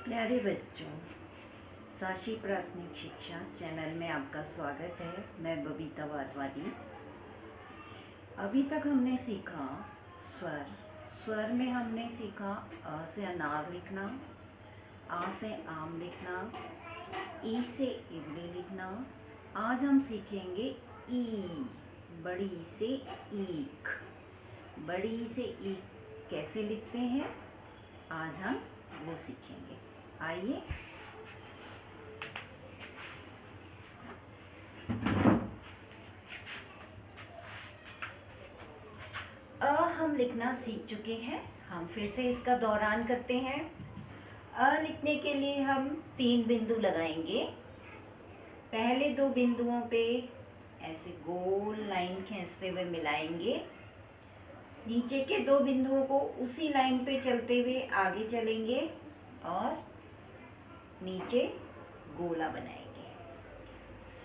प्यारे बच्चों, साशी प्राथमिक शिक्षा चैनल में आपका स्वागत है। मैं बबीता वाधवानी। अभी तक हमने सीखा स्वर। स्वर में हमने सीखा अ से अनार लिखना, आ से आम लिखना, ई से इमली लिखना। आज हम सीखेंगे ई, बड़ी ई से ईख। बड़ी ई से ईख कैसे लिखते हैं, आज हम वो सीखेंगे। आइए, हम लिखना सीख चुके हैं। हम फिर से इसका दोहरान करते हैं। लिखने के लिए हम 3 बिंदु लगाएंगे। पहले 2 बिंदुओं पे ऐसे गोल लाइन खींचते हुए मिलाएंगे। नीचे के 2 बिंदुओं को उसी लाइन पे चलते हुए आगे चलेंगे और नीचे गोला बनाएंगे।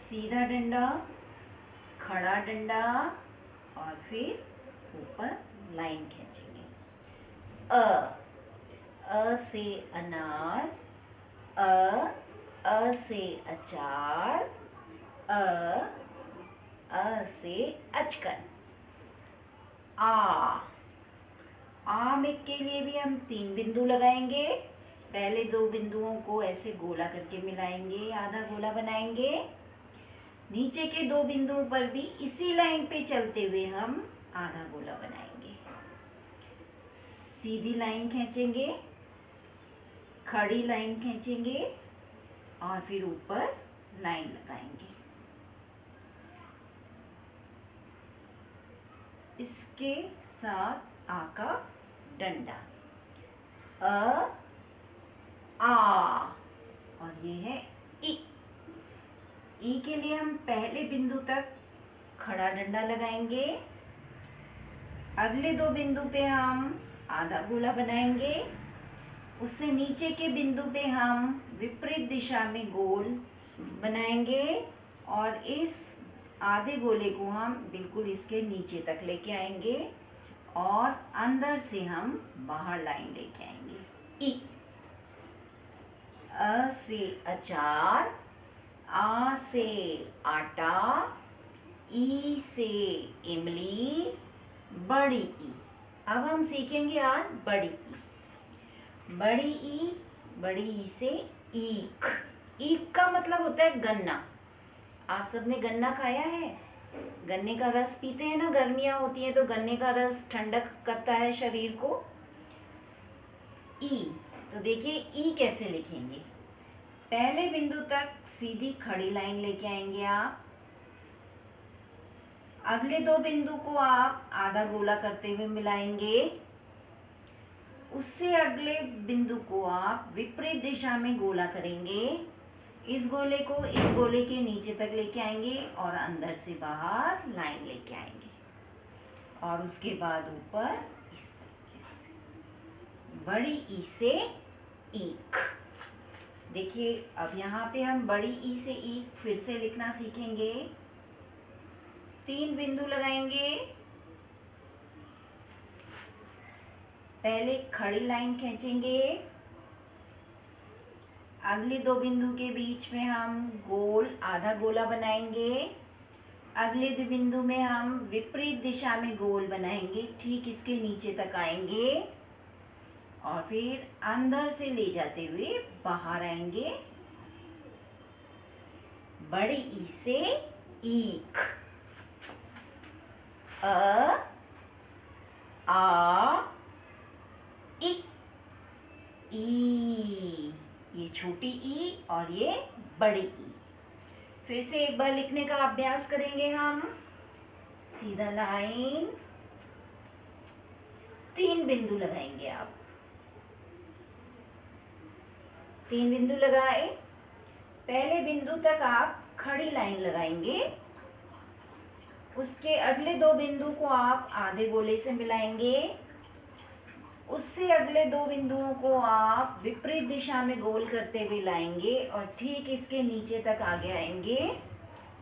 सीधा डंडा, खड़ा डंडा और फिर ऊपर लाइन खींचेंगे। अ से अनार, अ से अचार, अ से अचकन। आ में के लिए भी हम 3 बिंदु लगाएंगे। पहले 2 बिंदुओं को ऐसे गोला करके मिलाएंगे, आधा गोला बनाएंगे। नीचे के 2 बिंदुओं पर भी इसी लाइन पे चलते हुए हम आधा गोला बनाएंगे। सीधी लाइन खींचेंगे, खड़ी लाइन खींचेंगे और फिर ऊपर लाइन लगाएंगे। इसके साथ आ का डंडा, आ और ये है ई। ई के लिए हम पहले बिंदु तक खड़ा डंडा लगाएंगे। अगले 2 बिंदु पे हम आधा गोला बनाएंगे। उससे नीचे के बिंदु पे हम विपरीत दिशा में गोल बनाएंगे और इस आधे गोले को हम बिल्कुल इसके नीचे तक लेके आएंगे और अंदर से हम बाहर लाइन लेके आएंगे। ई, अ से अचार, आ से आटा, ई से इमली, बड़ी ई। अब हम सीखेंगे आज बड़ी ई। बड़ी ई से ईख। ईख का मतलब होता है गन्ना। आप सबने गन्ना खाया है? गन्ने का रस पीते हैं ना, गर्मियां होती हैं तो गन्ने का रस ठंडक करता है शरीर को। ई, तो देखिए ई कैसे लिखेंगे। पहले बिंदु तक सीधी खड़ी लाइन लेके आएंगे आप। अगले 2 बिंदु को आप आधा गोला करते हुए मिलाएंगे। उससे अगले बिंदु को आप विपरीत दिशा में गोला करेंगे। इस गोले को इस गोले के नीचे तक लेके आएंगे और अंदर से बाहर लाइन लेके आएंगे और उसके बाद ऊपर इस तरीके से बड़ी ई से ईख। देखिए, अब यहाँ पे हम बड़ी ई से ईख फिर से लिखना सीखेंगे। 3 बिंदु लगाएंगे। पहले खड़ी लाइन खींचेंगे। अगले 2 बिंदु के बीच में हम गोल आधा गोला बनाएंगे। अगले 2 बिंदु में हम विपरीत दिशा में गोल बनाएंगे, ठीक इसके नीचे तक आएंगे और फिर अंदर से ले जाते हुए बाहर आएंगे। बड़ी ई से ईख। आ ई, ये छोटी ई और ये बड़ी ई। फिर से एक बार लिखने का अभ्यास करेंगे हम। सीधा लाइन, 3 बिंदु लगाएंगे आप। 3 बिंदु लगाए। पहले बिंदु तक आप खड़ी लाइन लगाएंगे। उसके अगले 2 बिंदु को आप आधे गोले से मिलाएंगे। उससे अगले 2 बिंदुओं को आप विपरीत दिशा में गोल करते हुए लाएंगे और ठीक इसके नीचे तक आगे आएंगे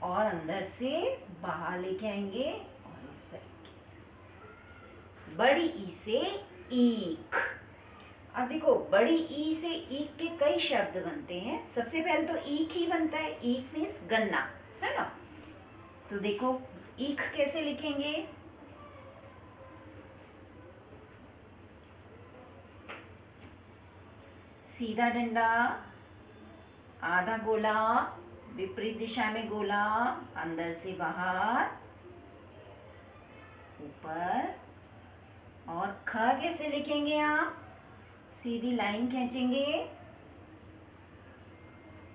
और अंदर से बाहर लेके आएंगे और इस तरीके से बड़ी ई से ईख। अब देखो बड़ी ई से ईख के कई शब्द बनते हैं। सबसे पहले तो ईख ही बनता है, ईख मीन्स गन्ना, है ना। तो देखो ईख कैसे लिखेंगे, सीधा डंडा, आधा गोला, विपरीत दिशा में गोला, अंदर से बाहर, ऊपर। और ख कैसे लिखेंगे आप, सीधी लाइन खींचेंगे,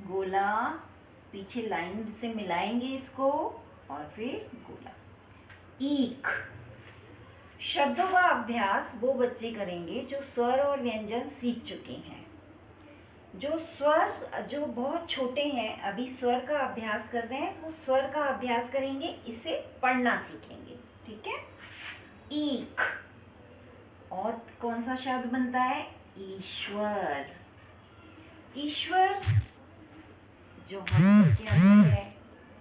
गोला, पीछे लाइन से मिलाएंगे इसको और फिर गोला। ईख। शब्दों का अभ्यास वो बच्चे करेंगे जो स्वर और व्यंजन सीख चुके हैं। जो बहुत छोटे हैं, अभी स्वर का अभ्यास कर रहे हैं, वो स्वर का अभ्यास करेंगे, इसे पढ़ना सीखेंगे, ठीक है। ईख। और कौन सा शब्द बनता है, ईश्वर। ईश्वर जो हम के अंदर है,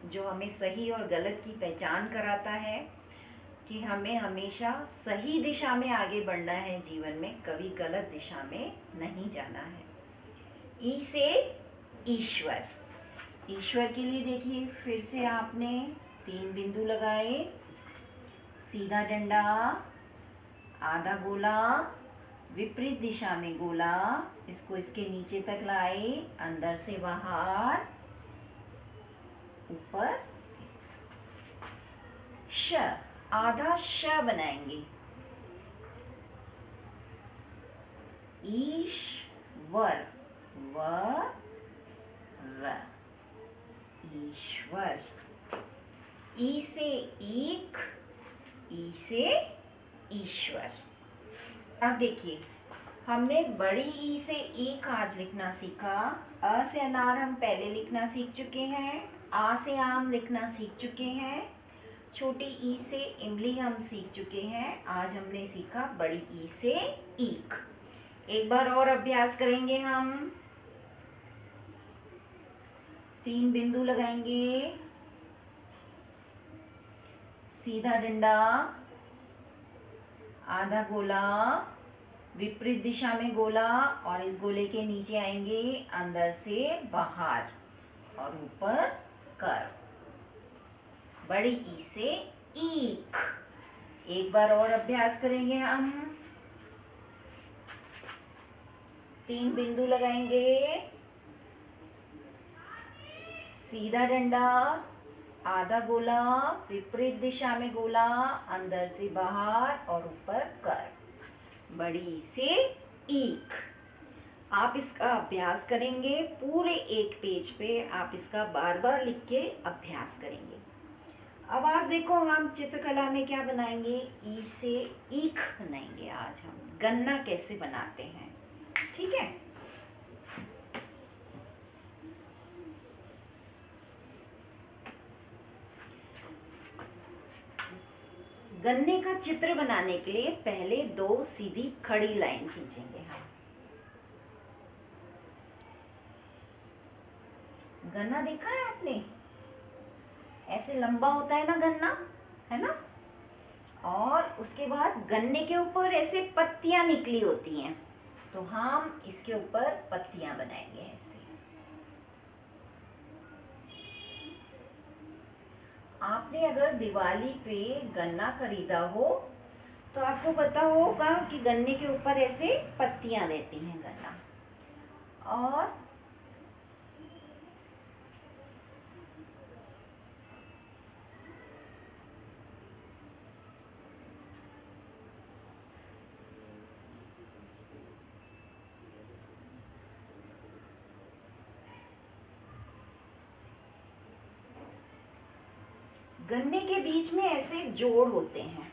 जो हमें सही और गलत की पहचान कराता है कि हमें हमेशा सही दिशा में आगे बढ़ना है जीवन में, कभी गलत दिशा में नहीं जाना है। ई से ईश्वर। ईश्वर के लिए देखिए फिर से आपने 3 बिंदु लगाए, सीधा डंडा, आधा गोला, विपरीत दिशा में गोला, इसको इसके नीचे तक लाए, अंदर से बाहर, ऊपर। श, आधा श बनाएंगे, ईश्वर, व र, ईश्वर। ई से ईख, ई से ईश्वर। अब देखिए हमने बड़ी ई से ईख आज लिखना सीखा। अ से अनार हम पहले लिखना सीख चुके हैं, आ से आम लिखना सीख चुके हैं, छोटी ई से इमली हम सीख चुके हैं। आज हमने सीखा बड़ी ई से ईख। एक बार और अभ्यास करेंगे हम। 3 बिंदु लगाएंगे, सीधा डंडा, आधा गोला, विपरीत दिशा में गोला, और इस गोले के नीचे आएंगे, अंदर से बाहर और ऊपर कर। बड़ी ई से ईख। एक बार और अभ्यास करेंगे हम। 3 बिंदु लगाएंगे, सीधा डंडा, आधा गोला, विपरीत दिशा में गोला, अंदर से बाहर और ऊपर कर। बड़ी से ईख। आप इसका अभ्यास करेंगे, पूरे एक पेज पे आप इसका बार बार लिख के अभ्यास करेंगे। अब आप देखो हम चित्रकला में क्या बनाएंगे, ई से ईख बनाएंगे। आज हम गन्ना कैसे बनाते हैं, ठीक है। गन्ने का चित्र बनाने के लिए पहले 2 सीधी खड़ी लाइन खींचेंगे हम। गन्ना देखा है आपने, ऐसे लंबा होता है ना गन्ना, है ना। और उसके बाद गन्ने के ऊपर ऐसे पत्तियां निकली होती हैं, तो हम इसके ऊपर पत्तियां बनाएंगे ऐसे। आपने अगर दिवाली पे गन्ना खरीदा हो तो आपको पता होगा कि गन्ने के ऊपर ऐसे पत्तियां रहती हैं गन्ना। और गन्ने के बीच में ऐसे जोड़ होते हैं।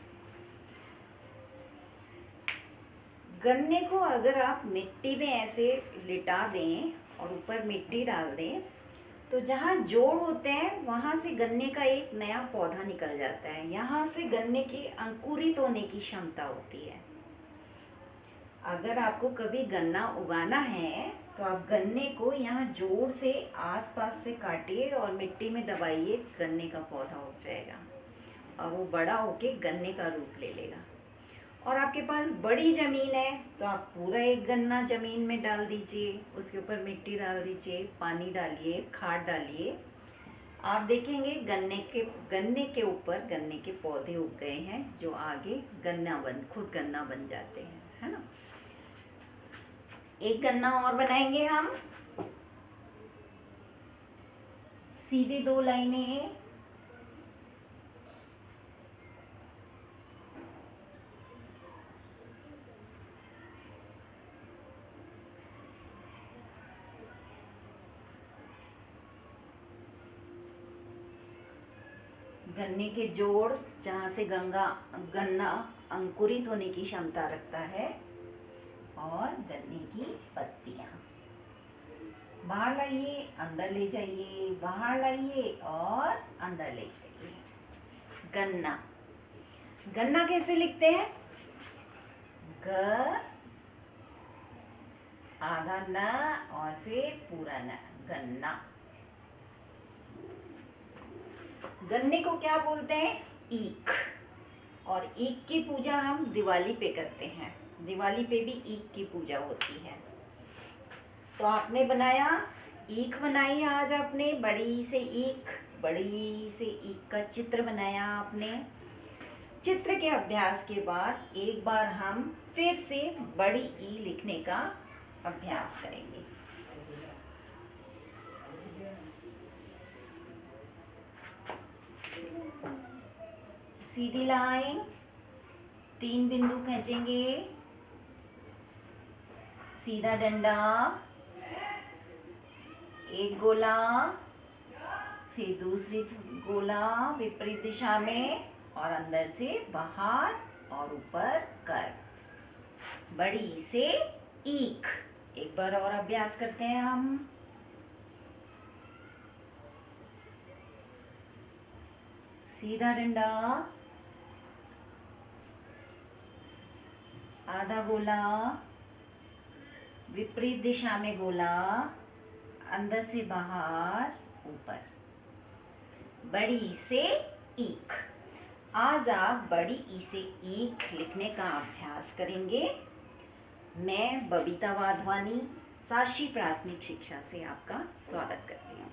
गन्ने को अगर आप मिट्टी में ऐसे लिटा दें और ऊपर मिट्टी डाल दें, तो जहाँ जोड़ होते हैं वहां से गन्ने का एक नया पौधा निकल जाता है। यहाँ से गन्ने की अंकुरित होने की क्षमता होती है। अगर आपको कभी गन्ना उगाना है तो आप गन्ने को यहाँ जोड़ से आसपास से काटिए और मिट्टी में दबाइए, गन्ने का पौधा उग जाएगा और वो बड़ा होके गन्ने का रूप ले लेगा। और आपके पास बड़ी ज़मीन है तो आप पूरा एक गन्ना ज़मीन में डाल दीजिए, उसके ऊपर मिट्टी डाल दीजिए, पानी डालिए, खाद डालिए। आप देखेंगे गन्ने के ऊपर गन्ने के पौधे उग गए हैं जो आगे खुद गन्ना बन जाते हैं, है ना। एक गन्ना और बनाएंगे हम। सीधी 2 लाइनें हैं। गन्ने के जोड़ जहाँ से गन्ना अंकुरित होने की क्षमता रखता है, और गन्ने की पत्तियां बाहर लाइए, अंदर ले जाइए, बाहर लाइए और अंदर ले जाइए। गन्ना, गन्ना कैसे लिखते हैं? ग आधा न और फिर पूरा न, गन्ना। गन्ने को क्या बोलते हैं? ईख। और ईख की पूजा हम दिवाली पे करते हैं। दिवाली पे भी ईख की पूजा होती है। तो आपने बनाया, ईख बनाई आज आपने, बड़ी से ईख का चित्र बनाया आपने। चित्र के अभ्यास के बाद एक बार हम फिर से बड़ी ई लिखने का अभ्यास करेंगे। सीधी लाइन, 3 बिंदु खींचेंगे, सीधा डंडा, एक गोला, फिर दूसरी गोला विपरीत दिशा में, और अंदर से बाहर और ऊपर कर, बड़ी से ईख। एक बार और अभ्यास करते हैं हम। सीधा डंडा, आधा गोला, विपरीत दिशा में गोला, अंदर से बाहर, ऊपर, बड़ी से ईख। आज आप बड़ी ई से ईख लिखने का अभ्यास करेंगे। मैं बबीता वाधवानी, साक्षी प्राथमिक शिक्षा से आपका स्वागत करती हूँ।